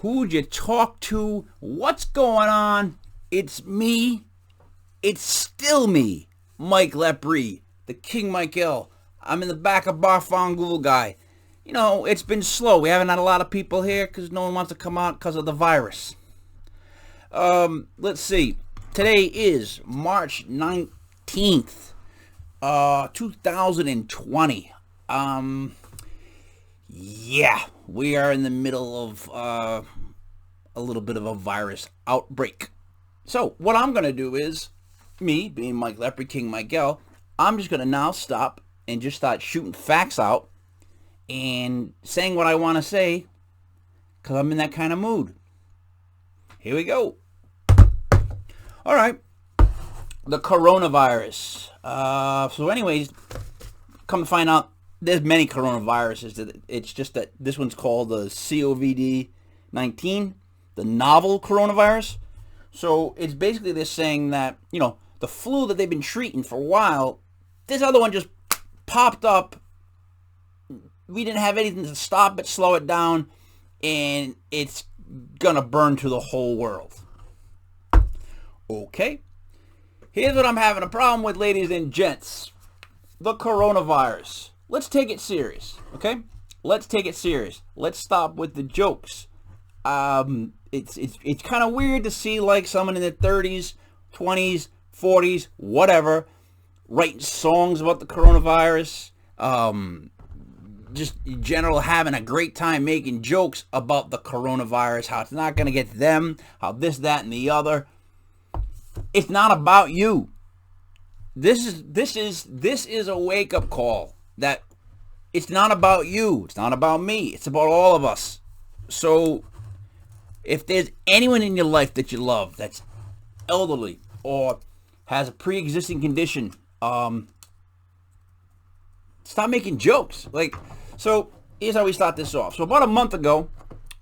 Who'd you talk to? What's going on? It's me. It's still me, Mike Lepre, the King Michael. I'm in the back of Bar Fongool guy. You know, it's been slow. We haven't had a lot of people here because no one wants to come out because of the virus. Let's see. Today is March 19th, 2020. Yeah, we are in the middle of a little bit of a virus outbreak. So what I'm going to do is, me being Mike Lepre, King Michael, I'm just going to now stop and just start shooting facts out and saying what I want to say because I'm in that kind of mood. Here we go. All right. The coronavirus. So anyways, come to find out, there's many coronaviruses. It's just that this one's called the COVID-19, the novel coronavirus. So it's basically they're saying that, you know, the flu that they've been treating for a while, this other one just popped up. We didn't have anything to stop it, slow it down, and it's gonna burn to the whole world. Okay. Here's what I'm having a problem with, ladies and gents. The coronavirus. Let's take it serious, okay? Let's take it serious. Let's stop with the jokes. It's kind of weird to see like someone in their 30s, 20s, 40s, whatever, writing songs about the coronavirus. Just in general having a great time making jokes about the coronavirus, how it's not going to get them, how this, that, and the other. It's not about you. This is a wake-up call that it's not about you. It's not about me. It's about all of us. So if there's anyone in your life that you love that's elderly or has a pre-existing condition, stop making jokes. So here's how we start this off. So about a month ago,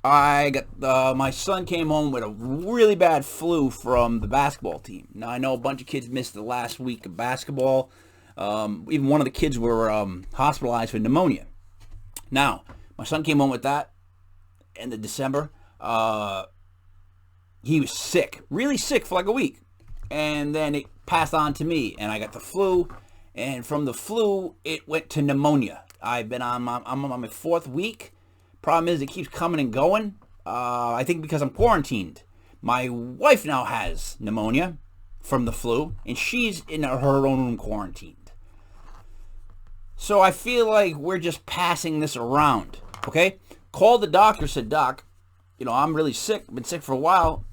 I got my son came home with a really bad flu from the basketball team. Now I know a bunch of kids missed the last week of basketball. Even one of the kids were hospitalized for pneumonia. Now my son came home with that end of December. He was sick, really sick for like a week, and then it passed on to me, and I got the flu. And from the flu, it went to pneumonia. I'm on my fourth week. Problem is, it keeps coming and going. I think because I'm quarantined. My wife now has pneumonia from the flu, and she's in her own room quarantined. So I feel like we're just passing this around, okay? Called the doctor, said, Doc, you know, I'm really sick, been sick for a while.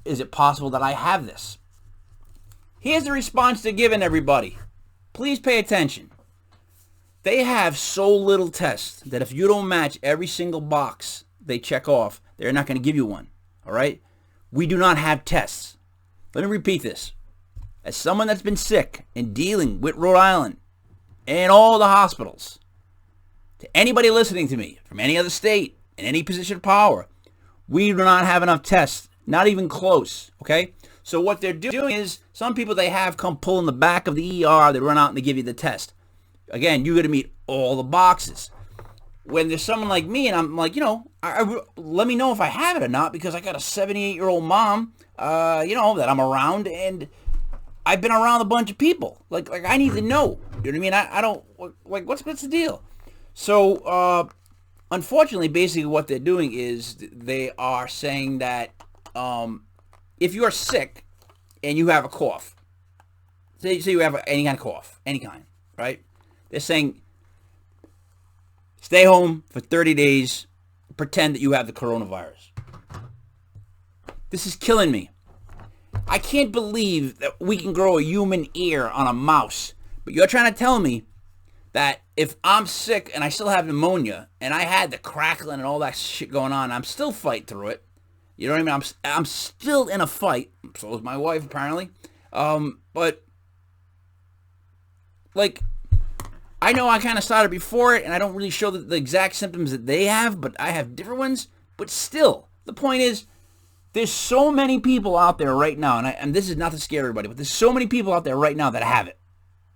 Is it possible that I have this? Here's the response they're giving everybody. Please pay attention. They have so little tests that if you don't match every single box they check off, they're not going to give you one. All right? We do not have tests. Let me repeat this. As someone that's been sick and dealing with Rhode Island and all the hospitals, to anybody listening to me from any other state in any position of power, we do not have enough tests. Not even close. Okay? So what they're doing is some people they have come pull in the back of the ER, they run out and they give you the test. Again, you're going to meet all the boxes. When there's someone like me, and I'm like, you know, let me know if I have it or not, because I got a 78-year-old mom, you know, that I'm around, and I've been around a bunch of people. Like I need to know. You know what I mean? I don't, like, what's the deal? So, unfortunately, basically what they're doing is they are saying that if you're sick and you have a cough, say you have any kind of cough, any kind, right? They're saying, stay home for 30 days, pretend that you have the coronavirus. This is killing me. I can't believe that we can grow a human ear on a mouse, but you're trying to tell me that if I'm sick and I still have pneumonia and I had the crackling and all that shit going on, I'm still fighting through it. You know what I mean? I'm still in a fight. So is my wife, apparently. But, like, I know I kind of started before it, and I don't really show the exact symptoms that they have, but I have different ones. But still, the point is, there's so many people out there right now, and this is not to scare everybody, but there's so many people out there right now that have it.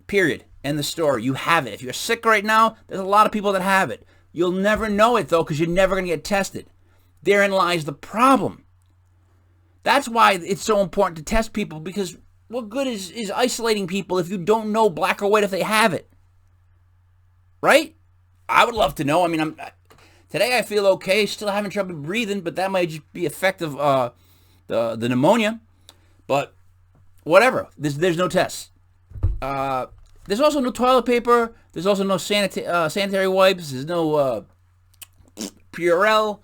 Period. End the story. You have it. If you're sick right now, there's a lot of people that have it. You'll never know it, though, because you're never going to get tested. Therein lies the problem. That's why it's so important to test people, because what good is isolating people if you don't know black or white if they have it? Right? I would love to know. I mean, today I feel okay, still having trouble breathing, but that might just be effect of the pneumonia. But whatever. There's no tests. There's also no toilet paper. There's also no sanitary wipes. There's no Purell.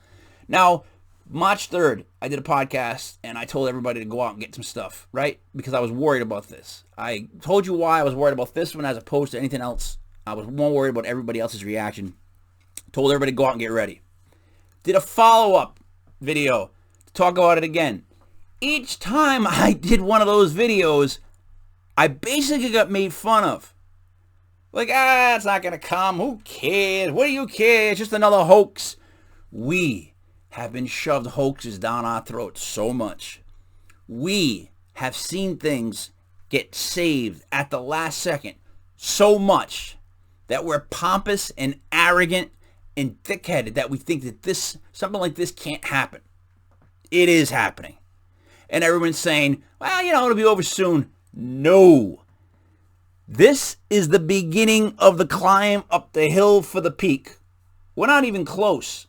Now, March 3rd, I did a podcast, and I told everybody to go out and get some stuff, right? Because I was worried about this. I told you why I was worried about this one as opposed to anything else. I was more worried about everybody else's reaction. Told everybody to go out and get ready. Did a follow-up video to talk about it again. Each time I did one of those videos, I basically got made fun of. Like, it's not going to come. Who cares? What do you care? It's just another hoax. We have been shoved hoaxes down our throats so much. We have seen things get saved at the last second so much that we're pompous and arrogant and thick-headed that we think that something like this can't happen. It is happening. And everyone's saying, well, it'll be over soon. No. This is the beginning of the climb up the hill for the peak. We're not even close.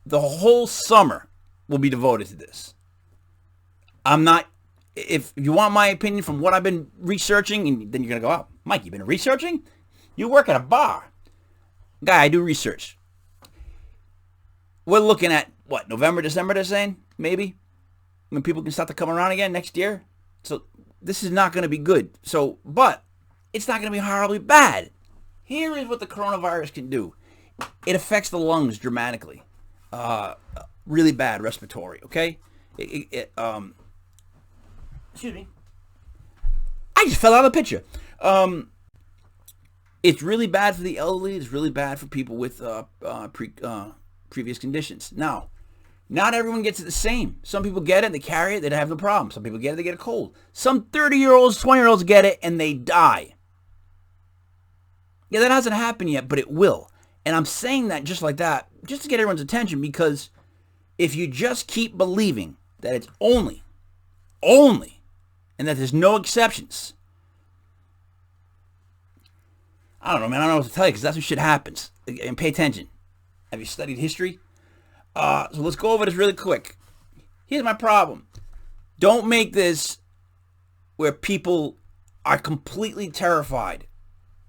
The whole summer will be devoted to this. If you want my opinion from what I've been researching, and then you're going to go, oh, Mike, you've been researching? You work at a bar. Guy, I do research. We're looking at, November, December, they're saying? Maybe? When people can start to come around again next year? So this is not going to be good. But it's not going to be horribly bad. Here is what the coronavirus can do. It affects the lungs dramatically. Really bad respiratory, okay? Excuse me. I just fell out of the picture. It's really bad for the elderly. It's really bad for people with previous conditions. Now, not everyone gets it the same. Some people get it, they carry it, they have no problem. Some people get it, they get a cold. Some 30-year-olds, 20-year-olds get it, and they die. Yeah, that hasn't happened yet, but it will. And I'm saying that just like that, just to get everyone's attention, because if you just keep believing that it's only, and that there's no exceptions, I don't know, man. I don't know what to tell you, because that's when shit happens. And pay attention. Have you studied history? So let's go over this really quick. Here's my problem. Don't make this where people are completely terrified.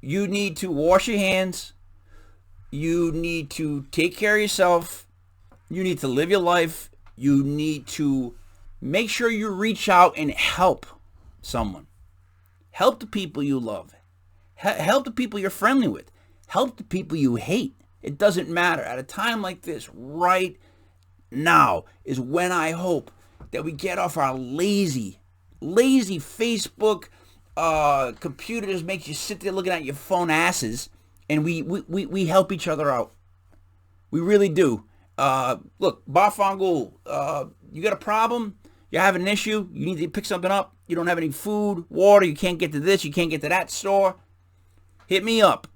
You need to wash your hands. You need to take care of yourself. You need to live your life. You need to make sure you reach out and help someone. Help the people you love. Help the people you're friendly with. Help the people you hate. It doesn't matter. At a time like this, right now, is when I hope that we get off our lazy Facebook, computer just makes you sit there looking at your phone asses, and we help each other out. We really do. Look, Bar Fongool, you got a problem? You have an issue? You need to pick something up? You don't have any food, water, you can't get to this, you can't get to that store? Hit me up.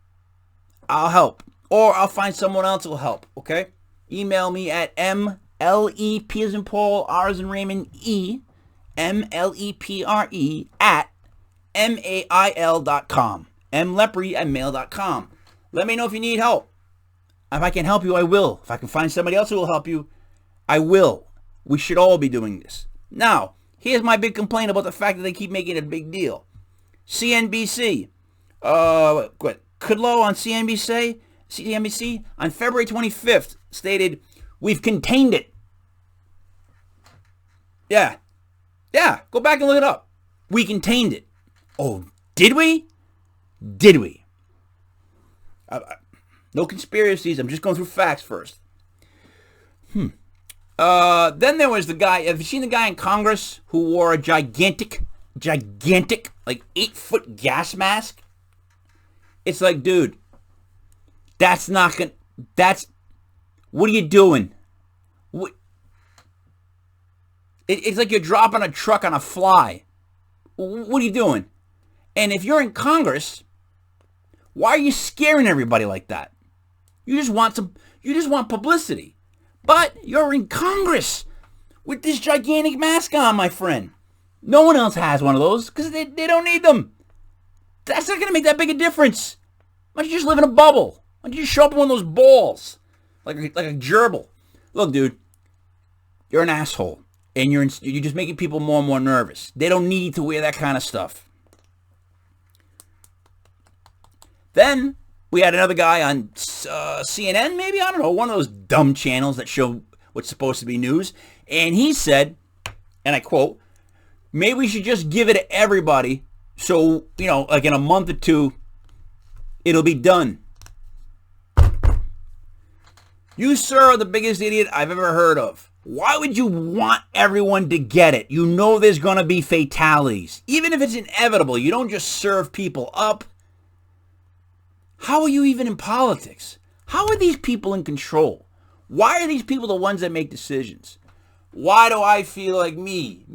I'll help. Or I'll find someone else who'll help, okay? Email me at MLEP as in Paul, R as in Raymond, MLEPRE at mail.com. mlepre at mail.com. Let me know if you need help. If I can help you, I will. If I can find somebody else who will help you, I will. We should all be doing this. Now, here's my big complaint about the fact that they keep making it a big deal. CNBC. Kudlow on CNBC on February 25th stated, "We've contained it." Yeah. Go back and look it up. We contained it. Oh, did we? Did we? No conspiracies. I'm just going through facts first. Then there was the guy. Have you seen the guy in Congress who wore a gigantic, like 8-foot gas mask? It's like, dude, what are you doing? It's like you're dropping a truck on a fly. What are you doing? And if you're in Congress, why are you scaring everybody like that? You just want publicity. But you're in Congress with this gigantic mask on, my friend. No one else has one of those because they don't need them. That's not going to make that big a difference. Why don't you just live in a bubble? Why don't you just show up in one of those balls? Like a gerbil. Look, dude, you're an asshole. And you're just making people more and more nervous. They don't need to wear that kind of stuff. Then we had another guy on CNN, maybe? I don't know. One of those dumb channels that show what's supposed to be news. And he said, and I quote, maybe we should just give it to everybody so, like in a month or two, it'll be done. You, sir, are the biggest idiot I've ever heard of. Why would you want everyone to get it? You know there's going to be fatalities. Even if it's inevitable, you don't just serve people up. How are you even in politics? How are these people in control? Why are these people the ones that make decisions? Why do I feel like me,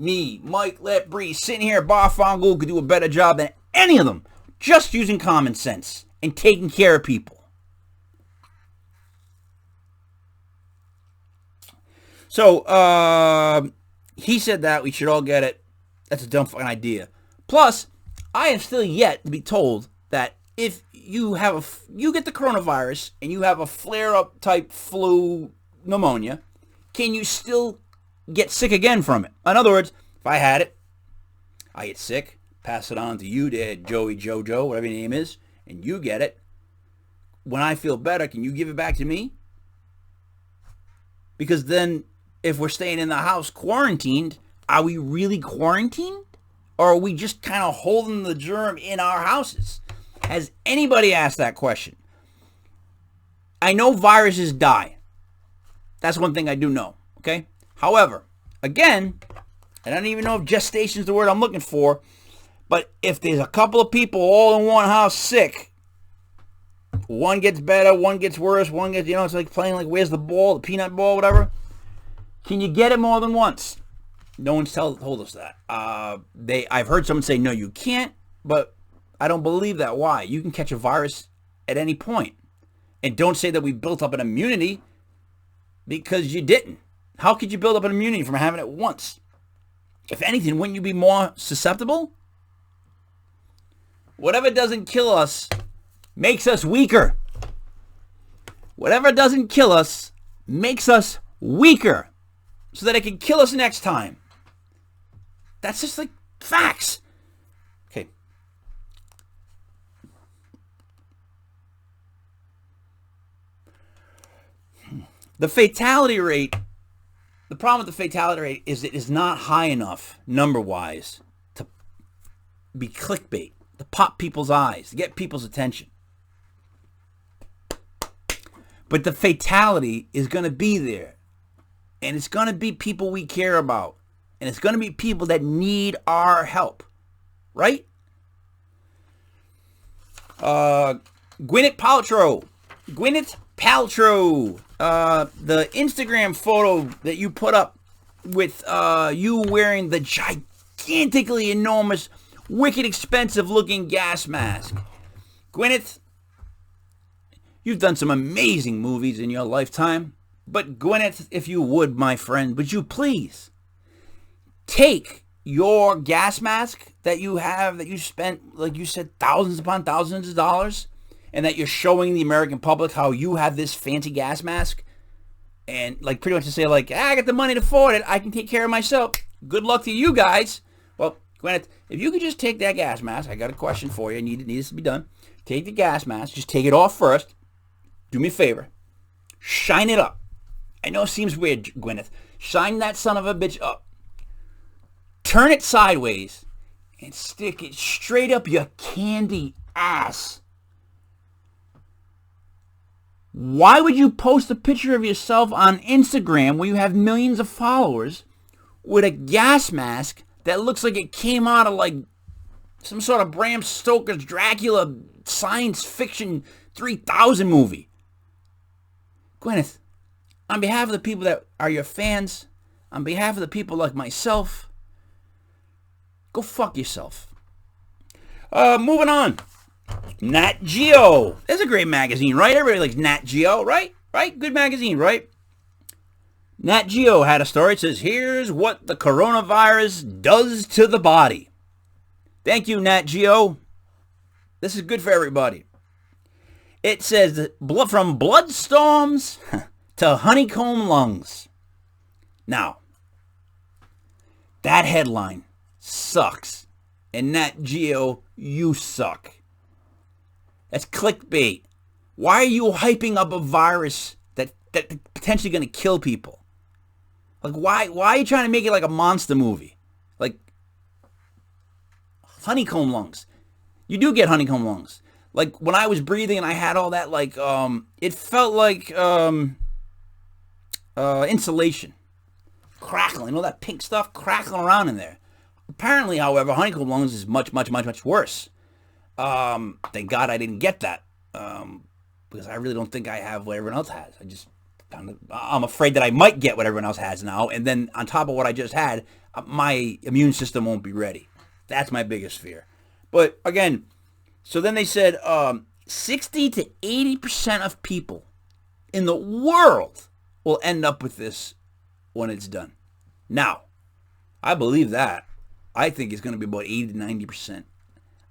Mike Letbree, sitting here at Bar Fongool could do a better job than any of them just using common sense and taking care of people? So, he said that we should all get it. That's a dumb fucking idea. Plus, I am still yet to be told that if you get the coronavirus and you have a flare-up type flu pneumonia, can you still get sick again from it? In other words, if I had it, I get sick, pass it on to you, Dad, Joey, Jojo, whatever your name is, and you get it. When I feel better, can you give it back to me? Because then, if we're staying in the house quarantined, are we really quarantined? Or are we just kind of holding the germ in our houses? Has anybody asked that question? I know viruses die. That's one thing I do know, okay? However, again, I don't even know if gestation is the word I'm looking for, but if there's a couple of people all in one house sick, one gets better, one gets worse, one gets, it's like playing like where's the ball, the peanut ball, whatever. Can you get it more than once? No one's told us that. I've heard someone say, no, you can't, but I don't believe that. Why? You can catch a virus at any point. And don't say that we built up an immunity because you didn't. How could you build up an immunity from having it once? If anything, wouldn't you be more susceptible? Whatever doesn't kill us makes us weaker. Whatever doesn't kill us makes us weaker so that it can kill us next time. That's just like facts. Okay. The fatality rate, the problem with the fatality rate is it is not high enough number-wise to be clickbait, to pop people's eyes, to get people's attention. But the fatality is going to be there. And it's going to be people we care about. And it's going to be people that need our help. Right? Gwyneth Paltrow. Gwyneth Paltrow. The Instagram photo that you put up with you wearing the gigantically enormous, wicked expensive looking gas mask. Gwyneth, you've done some amazing movies in your lifetime. But Gwyneth, if you would, my friend, would you please take your gas mask that you have, that you spent, like you said, thousands upon thousands of dollars, and that you're showing the American public how you have this fancy gas mask, and like pretty much to say like, I got the money to afford it, I can take care of myself. Good luck to you guys. Well, Gwyneth, if you could just take that gas mask, I got a question for you. It needs to be done. Take the gas mask, just take it off first. Do me a favor. Shine it up. I know it seems weird, Gwyneth. Shine that son of a bitch up. Turn it sideways and stick it straight up your candy ass. Why would you post a picture of yourself on Instagram where you have millions of followers with a gas mask that looks like it came out of like some sort of Bram Stoker's Dracula science fiction 3000 movie? Gwyneth, on behalf of the people that are your fans, on behalf of the people like myself, go fuck yourself. Moving on. Nat Geo. That's a great magazine, right? Everybody likes Nat Geo, right? Right? Good magazine, right? Nat Geo had a story. It says, here's what the coronavirus does to the body. Thank you, Nat Geo. This is good for everybody. It says, from blood storms to honeycomb lungs. Now, that headline sucks. And Nat Geo, you suck. That's clickbait. Why are you hyping up a virus that's potentially going to kill people? Like, why are you trying to make it like a monster movie? Like, honeycomb lungs. You do get honeycomb lungs. Like, when I was breathing and I had all that, like, it felt like insulation. Crackling. You know that pink stuff crackling around in there. Apparently, however, honeycomb lungs is much, much, much, much worse. Thank God I didn't get that. Because I really don't think I have what everyone else has. I'm afraid that I might get what everyone else has now. And then on top of what I just had, my immune system won't be ready. That's my biggest fear. But again, so then they said 60 to 80% of people in the world will end up with this when it's done. Now, I believe that. I think it's going to be about 80 to 90%.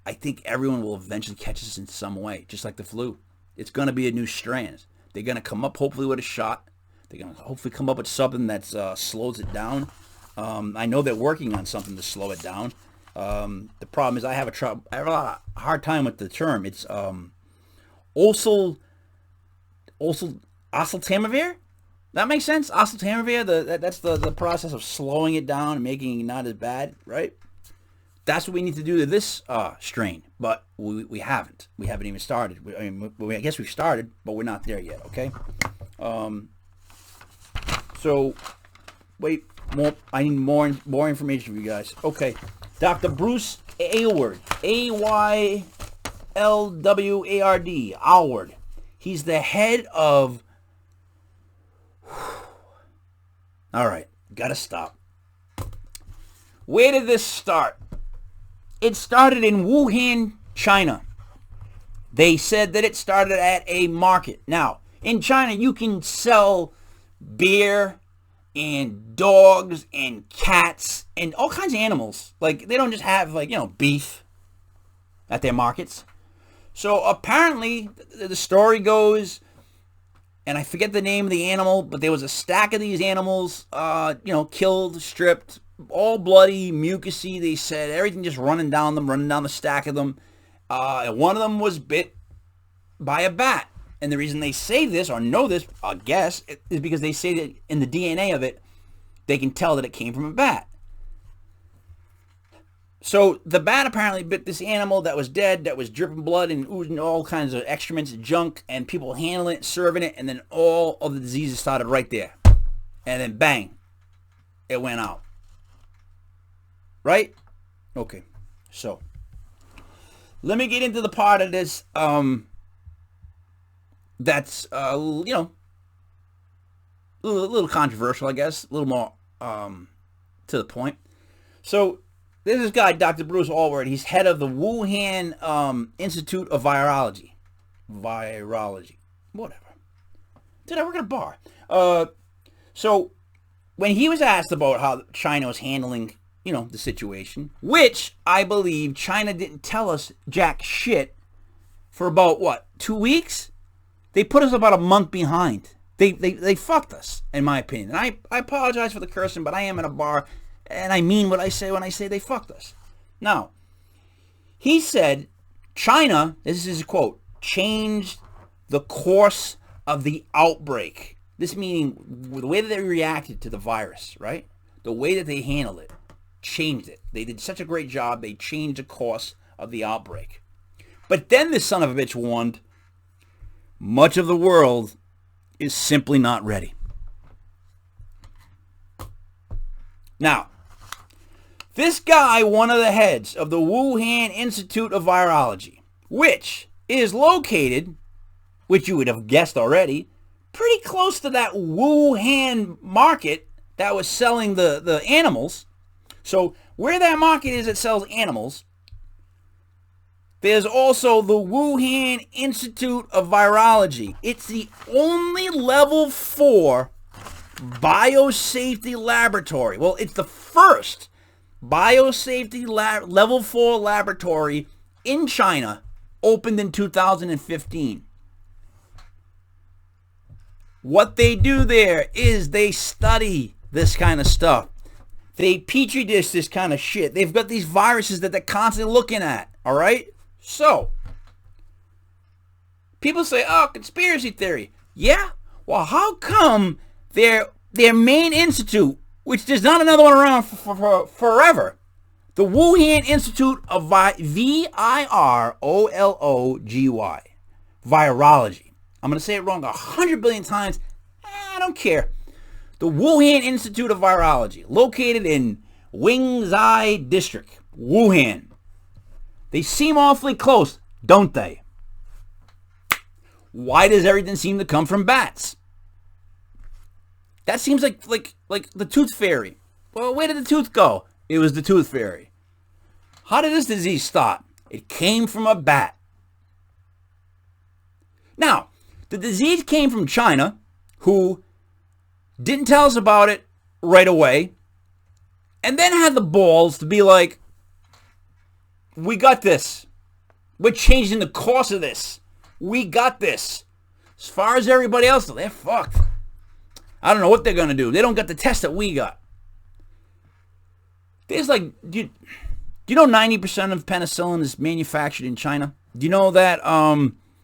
I think everyone will eventually catch this in some way, just like the flu. It's going to be a new strand. They're going to come up hopefully with a shot. They're going to hopefully come up with something that slows it down. I know they're working on something to slow it down. The problem is I have a hard time with the term. It's oseltamivir. That makes sense. Oseltamivir. That's the process of slowing it down and making it not as bad, right? That's what we need to do to this strain, but we haven't. We haven't even started. I guess we've started, but we're not there yet. Okay. So wait, more. I need more information from you guys. Okay. Dr. Bruce Aylward, Aylward, Aylward. He's the head of. All right, gotta stop. Where did this start? It started in Wuhan, China. They said that it started at a market. Now, in China, you can sell beer and dogs and cats and all kinds of animals. Like, they don't just have, beef at their markets. So apparently, the story goes, and I forget the name of the animal, but there was a stack of these animals, killed, stripped, all bloody, mucusy. They said everything just running down the stack of them. And one of them was bit by a bat. And the reason they say this, or know this, I guess, is because they say that in the DNA of it, they can tell that it came from a bat. So the bat apparently bit this animal that was dead, that was dripping blood and oozing all kinds of excrements and junk, and people handling it, serving it, and then all of the diseases started right there. And then bang, it went out. Right? Okay. So, let me get into the part of this that's, a little controversial, I guess. A little more to the point. So, this is guy, Dr. Bruce Aylward. He's head of the Wuhan Institute of Virology. Whatever. Did I work at a bar? So, when he was asked about how China was handling the situation, which I believe China didn't tell us jack shit for about, 2 weeks? They put us about a month behind. They fucked us, in my opinion. And I apologize for the cursing, but I am in a bar, and I mean what I say when I say they fucked us. Now, he said China, this is a quote, changed the course of the outbreak. This meaning the way that they reacted to the virus, right? The way that they handled it. Changed it. They did such a great job, they changed the course of the outbreak. But then this son of a bitch warned, much of the world is simply not ready. Now, this guy, one of the heads of the Wuhan Institute of Virology, which is located, which you would have guessed already, pretty close to that Wuhan market that was selling the animals. So where that market is that sells animals, there's also the Wuhan Institute of Virology. It's the only level 4 biosafety laboratory. Well, it's the first biosafety level 4 laboratory in China, opened in 2015. What they do there is they study this kind of stuff. They petri dish this kind of shit. They've got these viruses that they're constantly looking at. All right? So, people say, oh, conspiracy theory. Yeah? Well, how come their main institute, which there's not another one around for forever, the Wuhan Institute of Virology, virology. I'm going to say it wrong 100 billion times. I don't care. The Wuhan Institute of Virology, located in Wingzai District, Wuhan. They seem awfully close, don't they? Why does everything seem to come from bats? That seems like the tooth fairy. Well, where did the tooth go? It was the tooth fairy. How did this disease start? It came from a bat. Now, the disease came from China, who didn't tell us about it right away, and then had the balls to be like, we got this. We're changing the course of this. We got this. As far as everybody else, they're fucked. I don't know what they're going to do. They don't got the test that we got. There's like, do you know 90% of penicillin is manufactured in China? Do you know that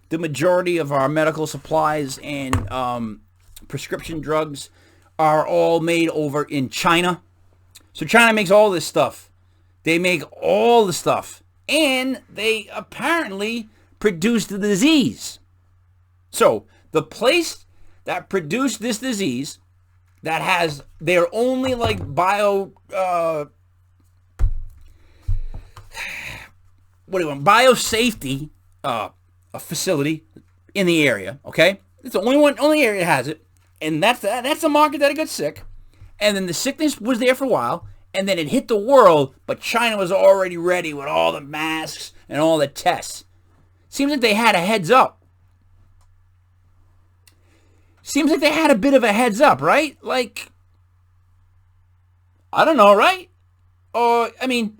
the majority of our medical supplies and prescription drugs are all made over in China? So China makes all this stuff. They make all the stuff. And they apparently produce the disease. So the place that produced this disease, that has their only like biosafety a facility in the area, okay? It's the only area that has it, and that's the market that it got sick. And then the sickness was there for a while, and then it hit the world, but China was already ready with all the masks and all the tests. Seems like they had a heads up. Seems like they had a bit of a heads up, right? Like, I don't know, right? Or, I mean,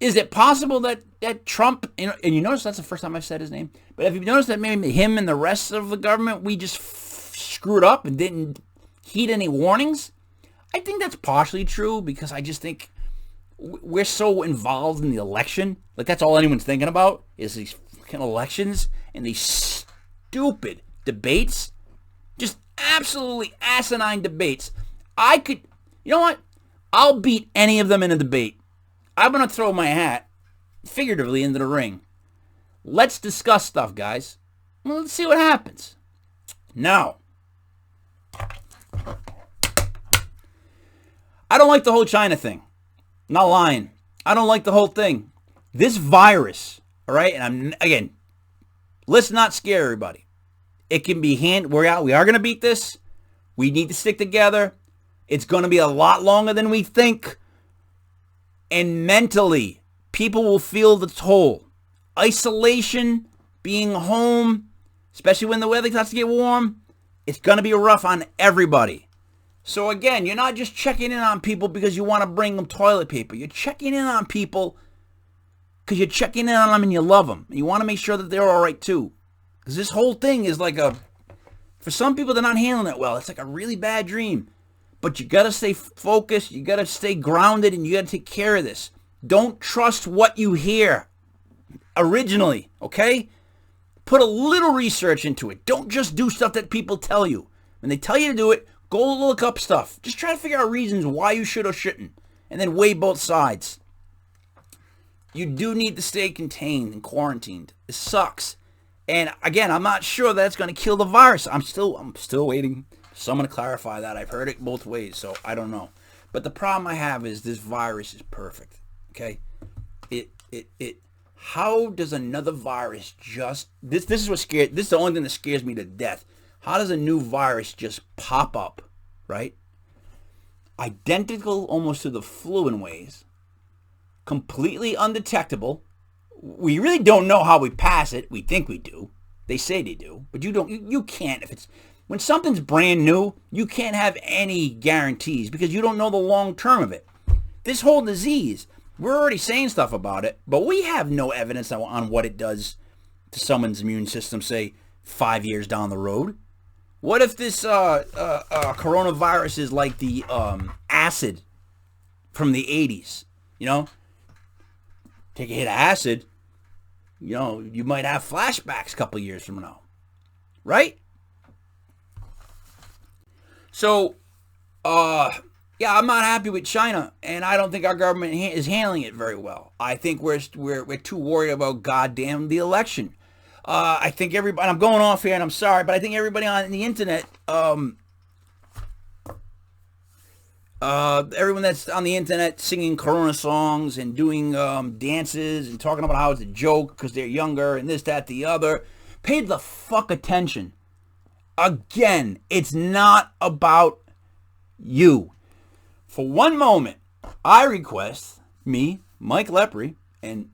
is it possible that Trump, and you notice that's the first time I've said his name, but have you noticed that maybe him and the rest of the government, we just screwed up and didn't heed any warnings? I think that's partially true, because I just think we're so involved in the election. Like, that's all anyone's thinking about is these fucking elections and these stupid debates. Just absolutely asinine debates. You know what? I'll beat any of them in a debate. I'm going to throw my hat, figuratively, into the ring. Let's discuss stuff, guys. Well, let's see what happens. Now, I don't like the whole China thing. I'm not lying. I don't like the whole thing. This virus, all right, and let's not scare everybody. It can be we are going to beat this. We need to stick together. It's going to be a lot longer than we think. And mentally, people will feel the toll. Isolation, being home, especially when the weather starts to get warm, it's going to be rough on everybody. So again, you're not just checking in on people because you want to bring them toilet paper. You're checking in on people because you're checking in on them and you love them. And you want to make sure that they're all right too. Because this whole thing is like for some people, they're not handling it well. It's like a really bad dream. But you got to stay focused. You got to stay grounded, and you got to take care of this. Don't trust what you hear originally, okay? Put a little research into it. Don't just do stuff that people tell you. When they tell you to do it, go look up stuff. Just try to figure out reasons why you should or shouldn't, and then weigh both sides. You do need to stay contained and quarantined. It sucks. And again, I'm not sure that's going to kill the virus. I'm still waiting for someone to clarify that. I've heard it both ways, so I don't know. But the problem I have is this virus is perfect. Okay? How does another virus just this is what scares this is the only thing that scares me to death. How does a new virus just pop up, right? Identical almost to the flu in ways. Completely undetectable. We really don't know how we pass it. We think we do. They say they do, but you don't. You can't. When something's brand new, you can't have any guarantees because you don't know the long term of it. This whole disease, we're already saying stuff about it, but we have no evidence on what it does to someone's immune system, say, 5 years down the road. What if this coronavirus is like the acid from the 80s? You know, take a hit of acid, you know, you might have flashbacks a couple years from now, right? So, yeah, I'm not happy with China, and I don't think our government is handling it very well. I think we're too worried about goddamn the election. I think everybody, I'm going off here, and I'm sorry, but I think everybody on the internet, everyone that's on the internet singing Corona songs and doing dances and talking about how it's a joke because they're younger and this, that, the other, paid the fuck attention. Again, it's not about you. For one moment, I request me, Mike Lepre, and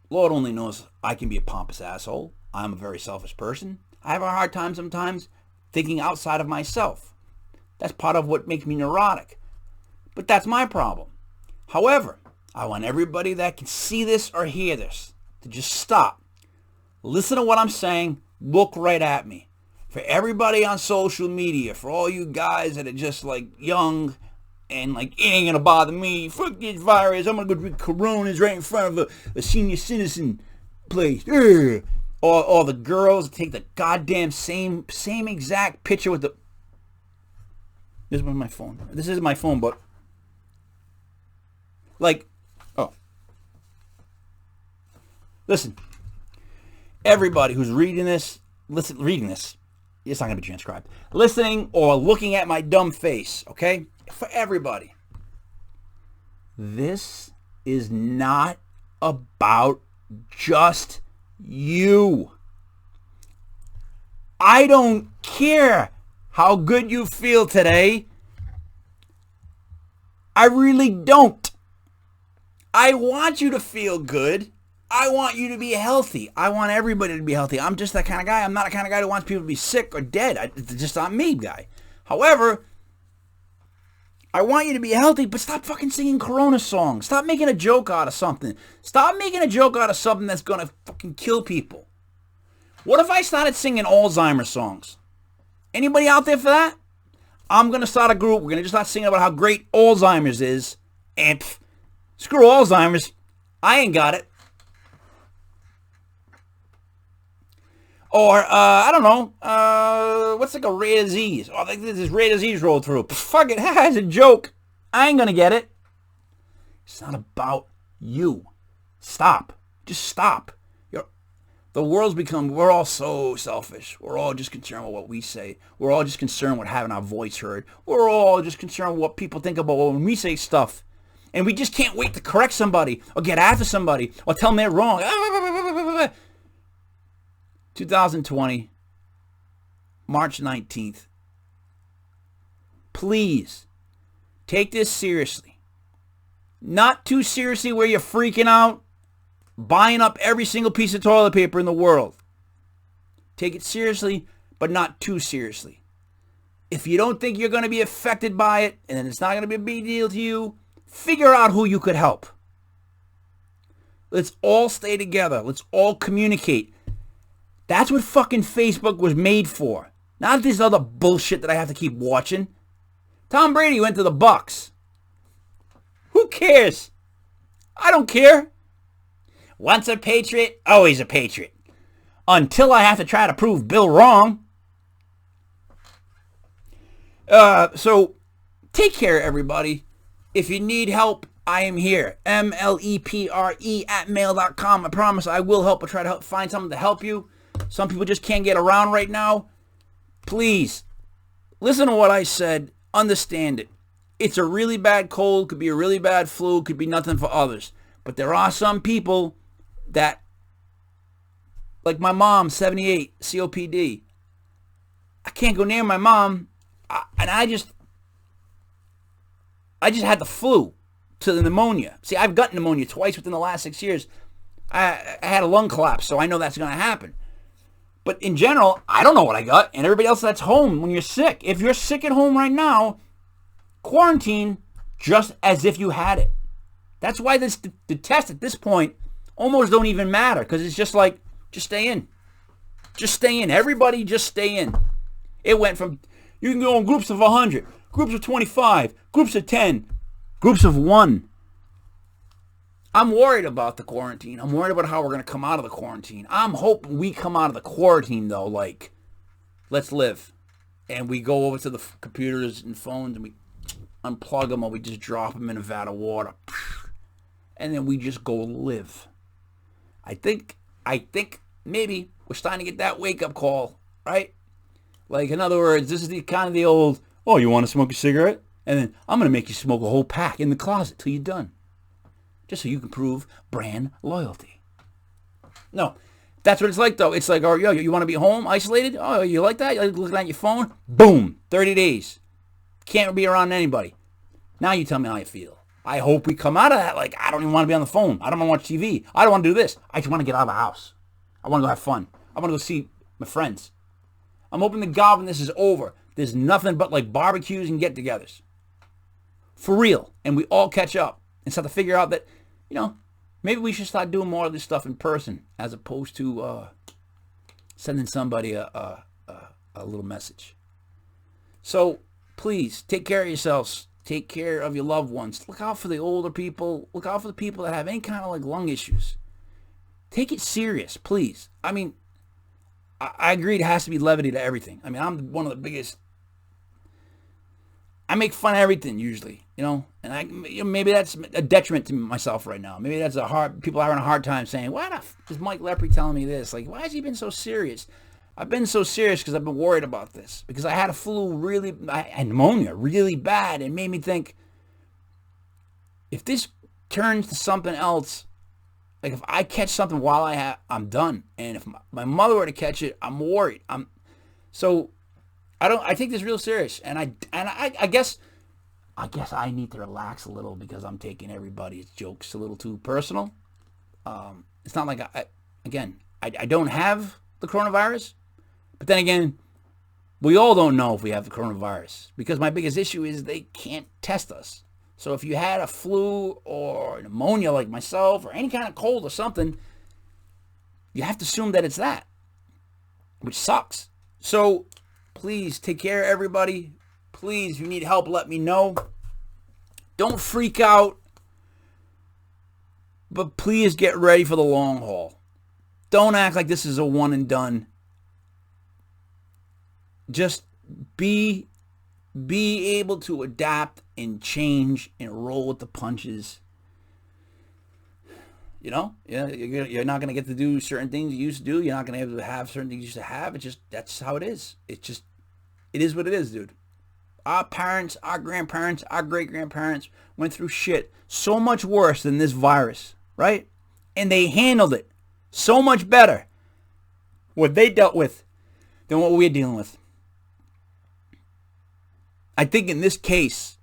Lord only knows I can be a pompous asshole. I'm a very selfish person. I have a hard time sometimes thinking outside of myself. That's part of what makes me neurotic. But that's my problem. However, I want everybody that can see this or hear this to just stop. Listen to what I'm saying. Look right at me. For everybody on social media, for all you guys that are just like young and like, it ain't gonna bother me, fuck this virus, I'm gonna go drink Coronas right in front of a senior citizen place. Or the girls take the goddamn same exact picture with the... This is my phone. This isn't my phone, but... Like, oh. Listen. Everybody who's reading this, it's not going to be transcribed. Listening or looking at my dumb face, okay? For everybody. This is not about just you. I don't care how good you feel today. I really don't. I want you to feel good. I want you to be healthy. I want everybody to be healthy. I'm just that kind of guy. I'm not the kind of guy who wants people to be sick or dead. It's just not me, guy. However, I want you to be healthy, but stop fucking singing Corona songs. Stop making a joke out of something. Stop making a joke out of something that's going to fucking kill people. What if I started singing Alzheimer's songs? Anybody out there for that? I'm going to start a group. We're going to just start singing about how great Alzheimer's is. And screw Alzheimer's. I ain't got it. Or, I don't know, what's like a rare disease? Oh, this rare disease rolled through. Fuck it, it's a joke. I ain't gonna get it. It's not about you. Stop. Just stop. The world's become, we're all so selfish. We're all just concerned with what we say. We're all just concerned with having our voice heard. We're all just concerned with what people think about when we say stuff. And we just can't wait to correct somebody or get after somebody or tell them they're wrong. 2020, March 19th. Please, take this seriously. Not too seriously where you're freaking out, buying up every single piece of toilet paper in the world. Take it seriously, but not too seriously. If you don't think you're going to be affected by it, and it's not going to be a big deal to you, figure out who you could help. Let's all stay together. Let's all communicate. That's what fucking Facebook was made for. Not this other bullshit that I have to keep watching. Tom Brady went to the Bucks. Who cares? I don't care. Once a patriot, always a patriot. Until I have to try to prove Bill wrong. So, take care, everybody. If you need help, I am here. MLEPRE@mail.com. I promise I will help. I'll try to help find something to help you. Some people just can't get around right now. Please, listen to what I said. Understand it. It's a really bad cold. Could be a really bad flu. Could be nothing for others. But there are some people that, like my mom, 78, COPD. I can't go near my mom. And I just had the flu to the pneumonia. See, I've got pneumonia twice within the last 6 years. I had a lung collapse, so I know that's going to happen. But in general, I don't know what I got, and everybody else that's home when you're sick. If you're sick at home right now, quarantine just as if you had it. That's why the test at this point almost don't even matter, because it's just like, just stay in. Just stay in. Everybody just stay in. It went from, you can go in groups of 100, groups of 25, groups of 10, groups of 1. I'm worried about the quarantine. I'm worried about how we're going to come out of the quarantine. I'm hoping we come out of the quarantine, though, like, let's live. And we go over to the computers and phones and we unplug them, or we just drop them in a vat of water. And then we just go live. I think maybe we're starting to get that wake-up call, right? Like, in other words, this is the kind of the old, oh, you want to smoke a cigarette? And then I'm going to make you smoke a whole pack in the closet till you're done. Just so you can prove brand loyalty. No, that's what it's like, though. It's like, oh, yo, you want to be home, isolated? Oh, you like that? You like looking at your phone? Boom, 30 days. Can't be around anybody. Now you tell me how you feel. I hope we come out of that like, I don't even want to be on the phone. I don't want to watch TV. I don't want to do this. I just want to get out of the house. I want to go have fun. I want to go see my friends. I'm hoping to God when this is over, there's nothing but like barbecues and get-togethers. For real. And we all catch up and start to figure out that, you know, maybe we should start doing more of this stuff in person as opposed to sending somebody a little message. So please take care of yourselves. Take care of your loved ones. Look out for the older people. Look out for the people that have any kind of like lung issues. Take it serious, please. I mean, I agree it has to be levity to everything. I mean, I'm one of the biggest. I make fun of everything usually, you know, and maybe that's a detriment to myself right now. Maybe that's people are having a hard time saying, why the f is Mike Lepre telling me this? Like, why has he been so serious? I've been so serious because I've been worried about this. Because I had a flu I had pneumonia really bad, and made me think, if this turns to something else, like if I catch something while I'm done. And if my mother were to catch it, I'm worried. I take this real serious, and I guess I need to relax a little because I'm taking everybody's jokes a little too personal. It's not like I don't have the coronavirus, but then again, we all don't know if we have the coronavirus because my biggest issue is they can't test us. So if you had a flu or pneumonia like myself or any kind of cold or something, you have to assume that it's that, which sucks. So please take care of everybody. Please, if you need help, let me know. Don't freak out. But please get ready for the long haul. Don't act like this is a one and done. Just be able to adapt and change and roll with the punches. You know, you're not going to get to do certain things you used to do. You're not going to be able to have certain things you used to have. It's just, that's how it is. It is what it is, dude. Our parents, our grandparents, our great-grandparents went through shit so much worse than this virus, right? And they handled it so much better, what they dealt with, than what we're dealing with. I think in this case,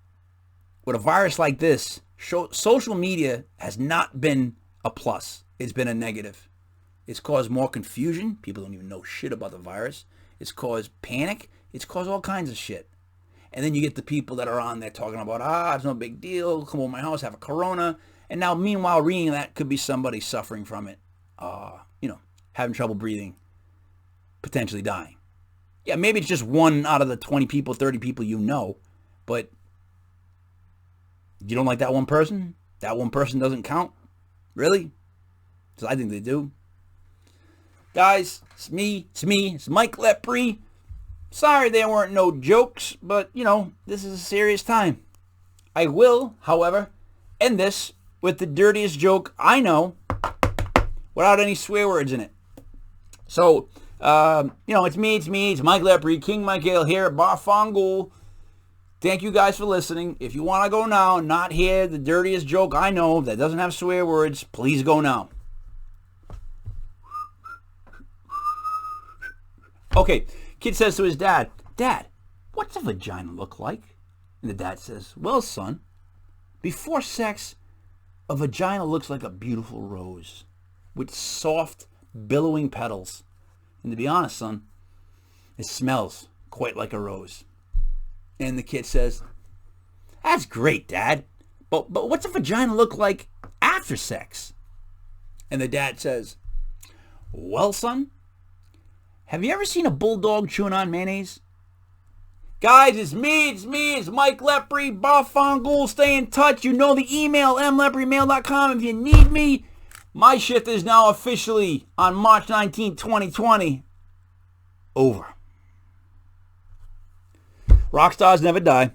with a virus like this, social media has not been a plus. It's been a negative. It's caused more confusion. People don't even know shit about the virus. It's caused panic. It's caused all kinds of shit. And then you get the people that are on there talking about, it's no big deal. Come over my house, have a corona. And now, meanwhile, reading that could be somebody suffering from it. Having trouble breathing. Potentially dying. Yeah, maybe it's just one out of the 20 people, 30 people you know. But you don't like that one person? That one person doesn't count? Really? Because I think they do. Guys, it's me. It's Mike Lepre. Sorry there weren't no jokes, but, this is a serious time. I will, however, end this with the dirtiest joke I know without any swear words in it. So, it's me. It's Mike Lepre, King Michael here at Bar Fongool. Thank you guys for listening. If you want to go now, not hear the dirtiest joke I know that doesn't have swear words, please go now. Okay, kid says to his dad, Dad, what's a vagina look like? And the dad says, well, son, before sex, a vagina looks like a beautiful rose with soft, billowing petals. And to be honest, son, it smells quite like a rose. And the kid says, that's great, Dad. But what's a vagina look like after sex? And the dad says, well, son, have you ever seen a bulldog chewing on mayonnaise? Guys, it's Mike Lepre, Bar Fongool. Stay in touch. You know the email, mlepremail.com if you need me. My shift is now officially on March 19, 2020. Over. Rock stars never die.